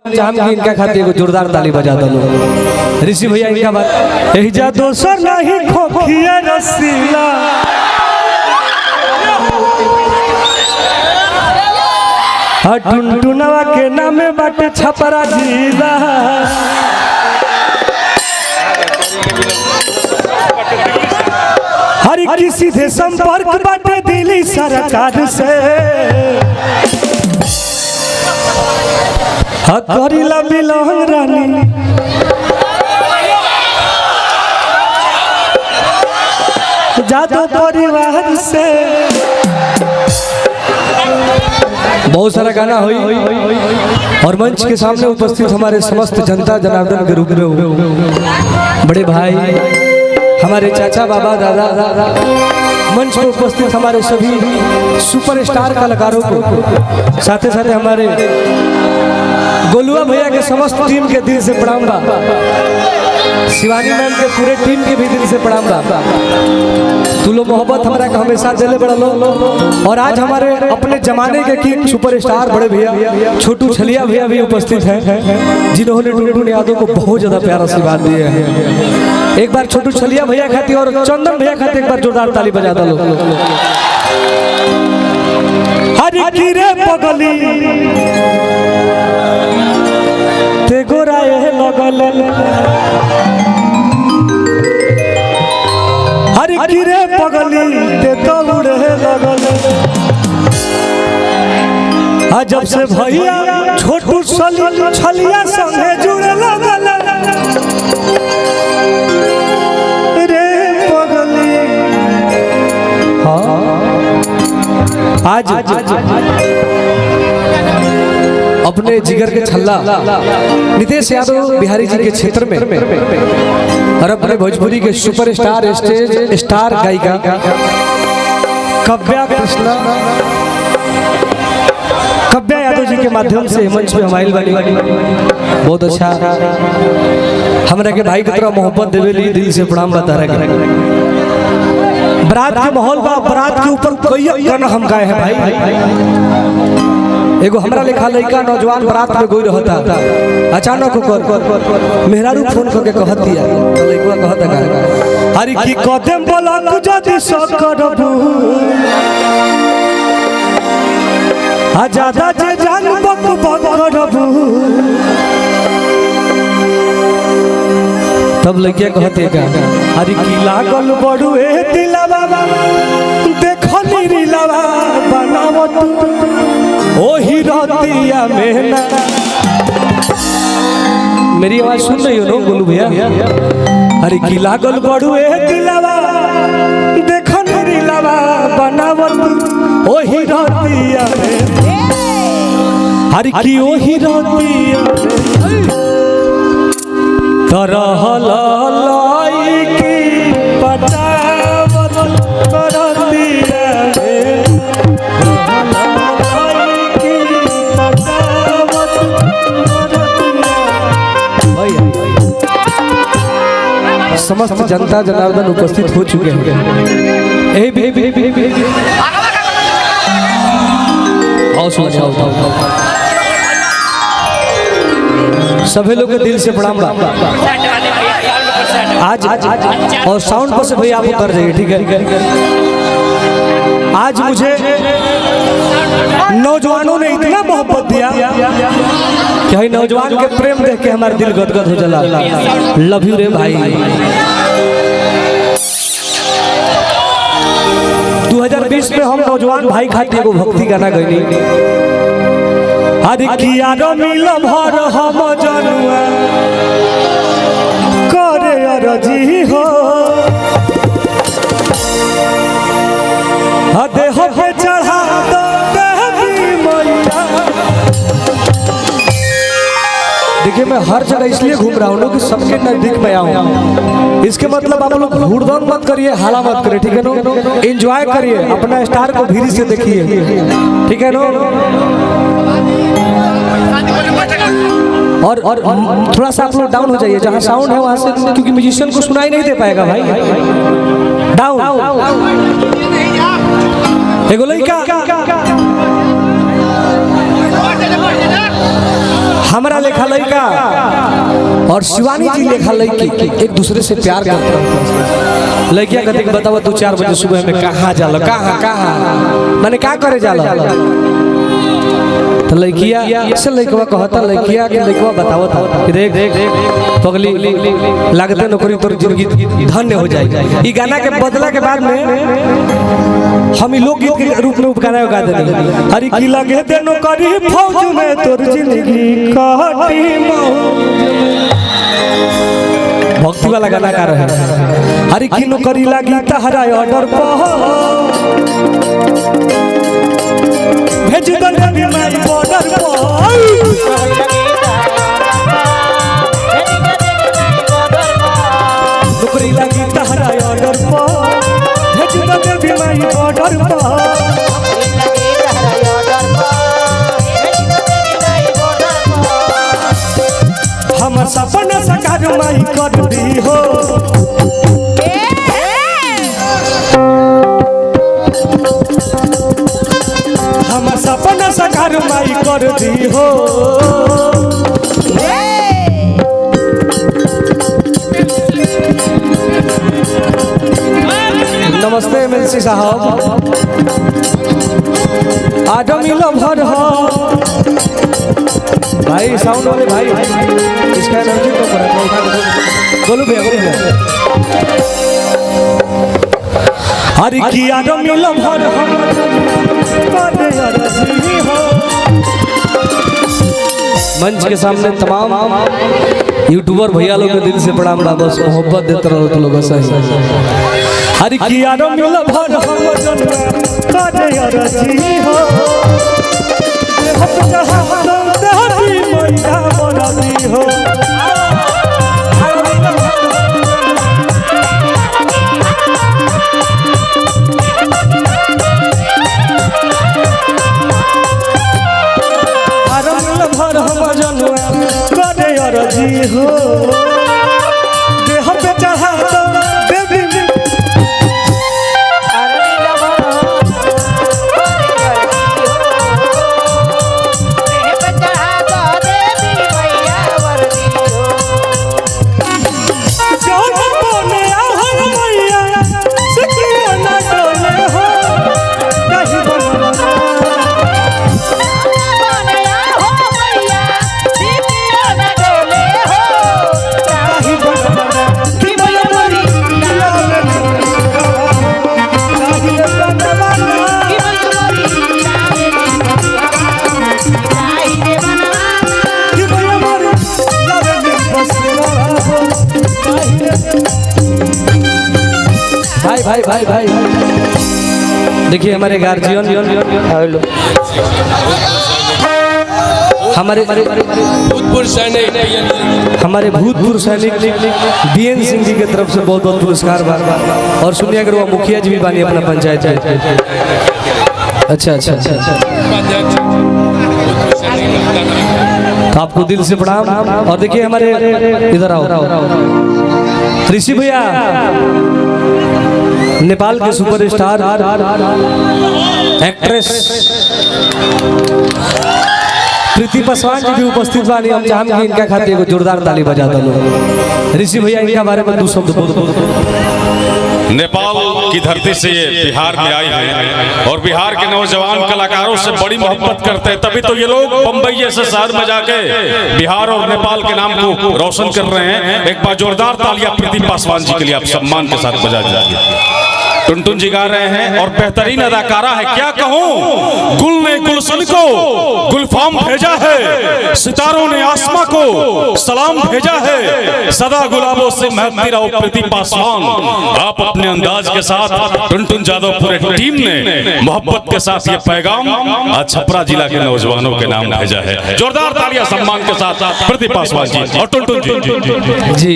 हम इनका खाते को जोरदार ताली बजा दो ऋषि भैया इनका बात एहिजा दोसर नहीं खोखिया रसीला टुनटुनवा के नामे बाटे छपरा जिला हर किसी से संपर्क बाटे दिल्ली सरकार से करीला बिलोंग रानी जादू परिवार से बहुत सारा गाना हुई और मंच के सामने उपस्थित हमारे समस्त जनता जनार्दन के रूप में बड़े भाई हमारे चाचा बाबा दादा मंच पर उपस्थित हमारे सभी सुपरस्टार कलाकारों को साथ ही हमारे गोलुआ भैया के समस्त टीम के दिल से प्रणाम बा शिवानी मैम के पूरे टीम के भी दिल से प्रणाम बा तू लोग मोहब्बत हमारा का हमेशा दिले बड़ा लो और आज हमारे अपने जमाने के किंग सुपरस्टार बड़े भैया छोटू छलिया भैया भी उपस्थित हैं जिन्होंने टुनटुन यादव को बहुत ज्यादा प्यार आशीर्वाद दिए हैं। एक बार छोटू छलिया भैया खाती और चंदन भैया खाती एक बार जोरदार ताली बजा दो हरि गिरे पगली ते गोराए लगल हरि गिरे पगली ते दौड़े लगल जब से भैया छोटू छलिया संगे जुड़े लगल रे पगली आज अपने जिगर के छल्ला नितेश यादव बिहारी जी के क्षेत्र में और अपने भोजपुरी के सुपरस्टार स्टेज स्टार गायिका कव्या यादव जी के माध्यम से मंच में हमारी वाली बहुत अच्छा हमरा के भाई की तरह मोहब्बत देवेली दिल से प्रणाम बता रहे बरात के माहौल बा बरात के ऊपर कई गाना हम गाए हैं भाई एगो हमरा लिखा लड़का नौजवान बरात में गोई रहता अचानक ओकर मेहरारू फोन करके कहत दिया तो लड़का कहत है अरे की कदम बोला जदी सकरबू आ ज्यादा जे जान बक बक करबू तब लड़किया कहते का अरे की लागल बड़ू ए दिलवा देखो नीरिलवा बनावत ओही रतिया में मेरी आवाज सुन रही हो ना बोलू भैया अरे की लागल बड़ू ए दिलवा देखो नीरिलवा बनावत ओही रतिया में अरे की ओही रतिया तरहल लाइकी पटावत करतिया समस्त जनता जनार्दन उपस्थित हो चुके हैं सभी लोग के दिल से प्रणाम आज और साउंड पर से भैया आप कर जाइए ठीक है। आज मुझे नौजवानों ने इतना मोहब्बत दिया कि नौजवान के प्रेम देख के हमारा दिल गदगद हो चला लव यू रे भाई 2020 में हम नौजवान भाई खाती एगो भक्ति गाना गईनी अरे किया रो मिल भर हम जनुआ करे अरजी हो देह पे चढ़ा दो देवी मैया। देखिए मैं हर जगह इसलिए घूम रहा हूँ कि सबके नजदीक में आऊँ इसके मतलब आप लोग हुड़दौड़ मत करिए हाला मत करिए ठीक है ना एंजॉय करिए अपना स्टार को भीड़ से देखिए ठीक है ना और थोड़ा सा आप लोग डाउन हो जाइए जहाँ साउंड है वहाँ से क्योंकि म्यूजिशियन को सुनाई नहीं दे पाएगा भाई डाउन एगो लड़का हमारा लेखा लड़का और शिवानी जी लेखा लड़की एक दूसरे से प्यार करते हैं। लड़किया कहते बताओ तू 4 बजे सुबह में कहाँ जाला, कहाँ मैंने क्या करे जाला, तो लड़किया से लड़कवा कहता लड़किया कि लड़कवा बताओ था देख पगली लगते नौकरी तोर जिंदगी धन्य हो जाएगी। ये गाना के बदला के बाद में हम लोकगीत के रूप में गाना गा देंगे। हरी की लगे ते नौकरी फौज में तोर जिंदगी काटी भक्ति वाला गाना गा रहे हैं। हरी की नौकरी लगी तहरा ऑर्डर पर भेज दे माई बॉर्डर पर नौकरी लगी तहरा ऑर्डर पर भेज दे माई बॉर्डर पर हम सपना साकार माई कर दी हो। हम सपना साकार माई कर दी हो। नमस्ते एमएलसी साहब, आदमी लभर हो भाई, साउंड वाले भाई इसका एनर्जी तो बोलू भैया बोलू भैया। हरी की आदमी लभर मंच के सामने तमाम यूट्यूबर भैया लोग के दिल से प्रणाम बा, बस मोहब्बत देते रहो तो लोग सही। हरी की आदमी लभर हो हो भर हम जनुआ करे अरजी हो देह पे चढ़ा तो बेबी भाई भाई भाई देखिए हमारे गार्जियन हमारे भूतपूर्व सैनिक बीएन सिंह जी की तरफ से बहुत बहुत पुरस्कार बार। और सुनिए अगर वो मुखिया जी भी बानी अपना पंचायत है। अच्छा अच्छा अच्छा तो आपको दिल से प्रणाम। और देखिए हमारे इधर आओ ऋषि भैया, नेपाल के सुपरस्टार एक्ट्रेस प्रीति पासवान जी भी उपस्थित बानी। हम चाहम कि इनका खातिर एगो जोरदार ताली बजा दो। ऋषि भैया इनका बारे में 2 शब्द बोल। नेपाल की धरती से ये बिहार में आई है और बिहार के नौजवान कलाकारों से बड़ी मोहब्बत करते हैं, तभी तो ये लोग बम्बई जैसे शहर में जाके बिहार और नेपाल के नाम को रोशन कर रहे हैं। एक बार जोरदार तालियां प्रीति पासवान जी के लिए आप सम्मान के साथ बजा दीजिए। टुनटुन जी गा रहे हैं और बेहतरीन अदाकारा है, क्या कहूं। गुल ने गुलशन को गुलफाम भेजा है, सितारों ने आसमां को सलाम भेजा है, सदा गुलाबों से महकती रहो प्रीति पासवान। आप अपने अंदाज के साथ टुनटुन यादव पूरे टीम ने मोहब्बत के साथ ये पैगाम आज छपरा जिला के नौजवानों के नाम भेजा है। जोरदार तालियां सम्मान के साथ प्रीति पासवान जी और टुनटुन जी।